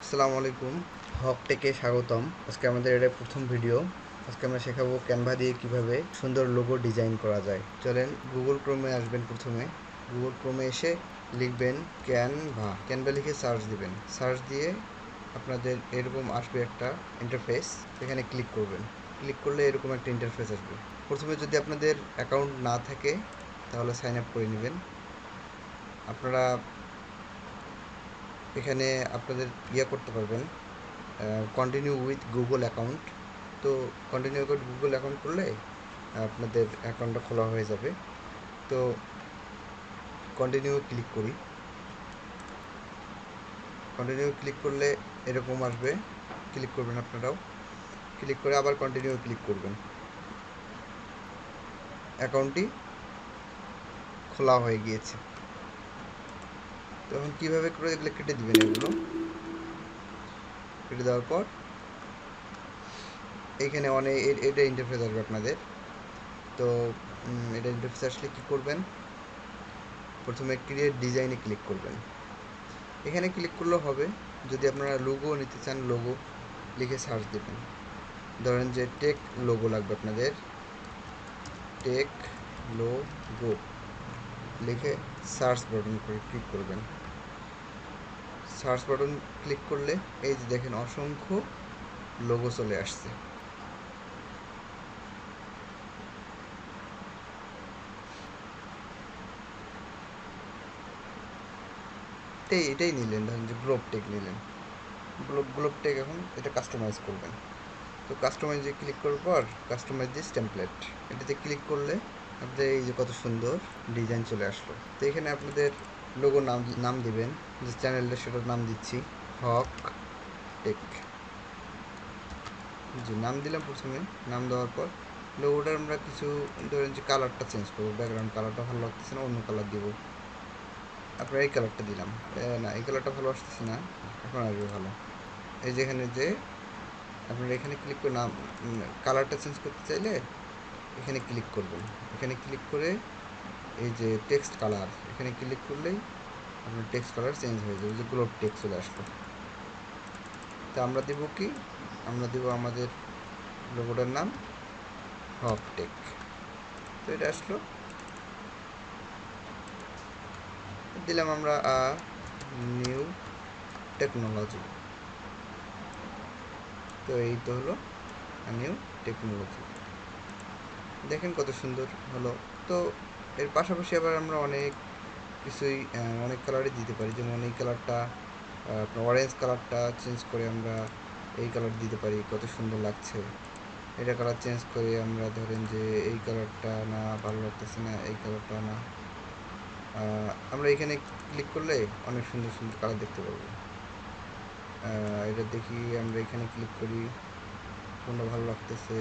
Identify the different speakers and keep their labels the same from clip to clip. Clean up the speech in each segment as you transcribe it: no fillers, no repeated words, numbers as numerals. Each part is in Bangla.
Speaker 1: আসসালামু আলাইকুম, হক টেকে স্বাগতম। আজকে আমাদের এটা প্রথম ভিডিও। আজকে আমরা শেখাবো ক্যানভা দিয়ে কিভাবে সুন্দর লোগো ডিজাইন করা যায়। চলেন গুগল ক্রোমে আসবেন। প্রথমে গুগল ক্রোমে এসে লিখবেন ক্যানভা। ক্যানভা লিখে সার্চ দিবেন। সার্চ দিয়ে আপনাদের এরকম আসবে একটা ইন্টারফেস। এখানে ক্লিক করবেন। ক্লিক করলে এরকম একটা ইন্টারফেস আসবে। প্রথমে যদি আপনাদের অ্যাকাউন্ট না থাকে তাহলে সাইন আপ করে নেবেন। আপনারা এখানে আপনাদের করতে পারবেন, কন্টিনিউ উইথ গুগল অ্যাকাউন্ট। তো কন্টিনিউ উইথ গুগল অ্যাকাউন্ট করলে আপনাদের অ্যাকাউন্টটা খোলা হয়ে যাবে। তো কন্টিনিউ ক্লিক করি। কন্টিনিউ ক্লিক করলে এরকম আসবে। ক্লিক করবেন আপনারাও। ক্লিক করে আবার কন্টিনিউ ক্লিক করবেন। অ্যাকাউন্টটি খোলা হয়ে গিয়েছে। তখন কীভাবে করে এগুলো কেটে দিবেন। এগুলো কেটে দেওয়ার পর এইখানে অনেক এটা ইন্টারফেস আসবে আপনাদের। তো এটা ইন্টারফেস আসলে কী করবেন, প্রথমে ক্রিয়েট ডিজাইনে ক্লিক করবেন। এখানে ক্লিক করলেও হবে। যদি আপনারা লোগো নিতে চান, লোগো লিখে সার্চ দেবেন। ধরেন যে টেক লোগো লাগবে আপনাদের, টেক লোগো লিখে সার্চ বাটন করে ক্লিক করবেন। সার্চ বাটন ক্লিক করলে এই যে দেখেন অসংখ্য লোগো চলে আসছে। এটাই নিলেন, ধরেন যে গ্লোব টেক নিলেন। গ্লোব টেক এখন এটা কাস্টমাইজ করবেন। তো কাস্টমাইজে ক্লিক করার পর কাস্টমাইজ দিস টেমপ্লেট, এটাতে ক্লিক করলে আপনাদের এই যে কত সুন্দর ডিজাইন চলে আসলো। তো এখানে আপনাদের লোগো নাম দিবেন। যে চ্যানেলটা সেটার নাম দিচ্ছি হক টেক। যে নাম দিলাম, প্রথমে নাম দেওয়ার পর লোগোটার আমরা কিছু ধরেন যে কালারটা চেঞ্জ করবো। ব্যাকগ্রাউন্ড কালারটা ভালো লাগতেছে না, অন্য কালার দিব। আপনার এই কালারটা দিলাম। না, এই কালারটা ভালো আসতেছে না, এখন আসবে ভালো। এই যেখানে যে আপনারা এখানে ক্লিক করে নাম কালারটা চেঞ্জ করতে চাইলে এখানে ক্লিক করবেন। এখানে ক্লিক করে এই যে টেক্সট কালার, এখানে ক্লিক করলেই আপনার টেক্সট কালার চেঞ্জ হয়ে যাবে। যে গ্লোব টেক্সট চলে আসলো। তো আমরা দেবো কি, আমরা দেবো আমাদের লোগোটার নাম হক টেক। তো এটা আসলো, দিলাম আমরা নিউ টেকনোলজি। তো এই তো হলো নিউ টেকনোলজি। দেখেন কত সুন্দর হলো। তো এর পাশাপাশি আবার আমরা অনেক কিছুই অনেক কালারই দিতে পারি। যেমন এই কালারটা আপনার অরেঞ্জ কালারটা চেঞ্জ করে আমরা এই কালার দিতে পারি, কত সুন্দর লাগছে। এটা কালার চেঞ্জ করে আমরা ধরেন যে এই কালারটা না ভালো লাগতেছে না, এই কালারটা না, আমরা এখানে ক্লিক করলে অনেক সুন্দর সুন্দর কালার দেখতে পাবো। এটা দেখি, আমরা এখানে ক্লিক করি কোনটা ভালো লাগতেছে।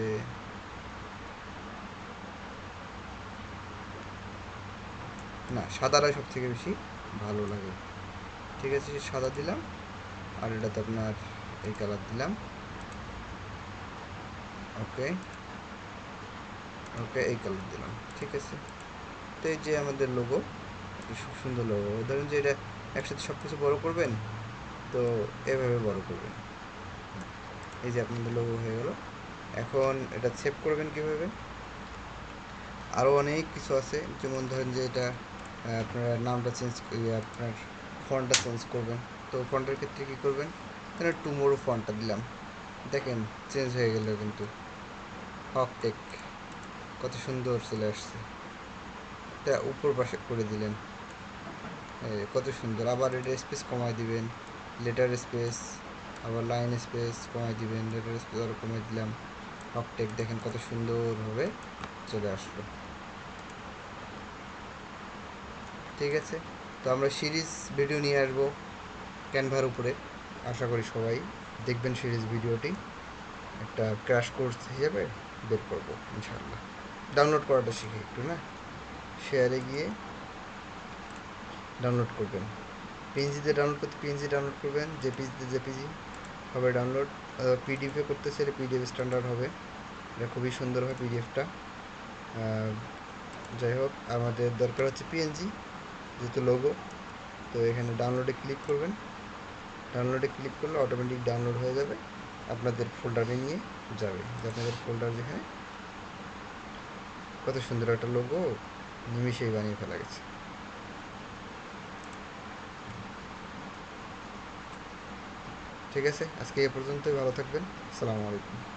Speaker 1: না, সাদাটাই সব থেকে বেশি ভালো লাগে। ঠিক আছে, সাদা দিলাম। আর এটাতে আপনার এই কালার দিলাম। ওকে ওকে, এই কালার দিলাম। ঠিক আছে। তো এই যে আমাদের লোগো, খুব সুন্দর লোগো। ধরেন যে এটা একসাথে সব কিছু বড়ো করবেন, তো এভাবে বড় করবেন। এই যে আপনাদের লোগো হয়ে গেল। এখন এটা সেভ করবেন কীভাবে, আরও অনেক কিছু আছে। যেমন ধরেন যে এটা আপনারা নামটা চেঞ্জ, আপনার ফন্টটা চেঞ্জ করবেন। তো ফন্টের ক্ষেত্রে কী করবেন, তাহলে টুমোরো ফন্টটা দিলাম। দেখেন চেঞ্জ হয়ে গেল, কিন্তু হক টেক কত সুন্দর চলে আসছে। এটা উপর পাশে করে দিলেন, কত সুন্দর। আবার এটা স্পেস কমাই দিবেন, লেটার স্পেস, আবার লাইন স্পেস কমাই দিবেন, লেটার স্পেস আরও কমাই দিলাম। হক টেক দেখেন কত সুন্দরভাবে চলে আসলো। ঠিক আছে। তো আমরা সিরিজ ভিডিও নিয়ে আসবো ক্যানভার উপরে। আশা করি সবাই দেখবেন সিরিজ ভিডিওটি, একটা ক্র্যাশ কোর্স হিসেবে বের করবো ইনশাআল্লাহ। ডাউনলোড করাটা শিখে একটু না, শেয়ারে গিয়ে ডাউনলোড করবেন। পিএনজিতে ডাউনলোড করতে পিএনজি ডাউনলোড করবেন, জেপিজিতে জেপিজি হবে ডাউনলোড। পিডিএফে করতে চাইলে পিডিএফ স্ট্যান্ডার্ড হবে। এটা খুবই সুন্দর হয় পিডিএফটা। যাই হোক, আমাদের দরকার হচ্ছে পিএনজি, যেহেতু লোগো। তো এখানে ডাউনলোডে ক্লিক করবেন। ডাউনলোডে ক্লিক করলে অটোমেটিক ডাউনলোড হয়ে যাবে, আপনাদের ফোল্ডারে নিয়ে যাবে। যে আপনাদের ফোল্ডার যেখানে, কত সুন্দর একটা লোগো নিমিশেই বানিয়ে ফেলা গেছে। ঠিক আছে, আজকে এ পর্যন্তই। ভালো থাকবেন। আসসালামু আলাইকুম।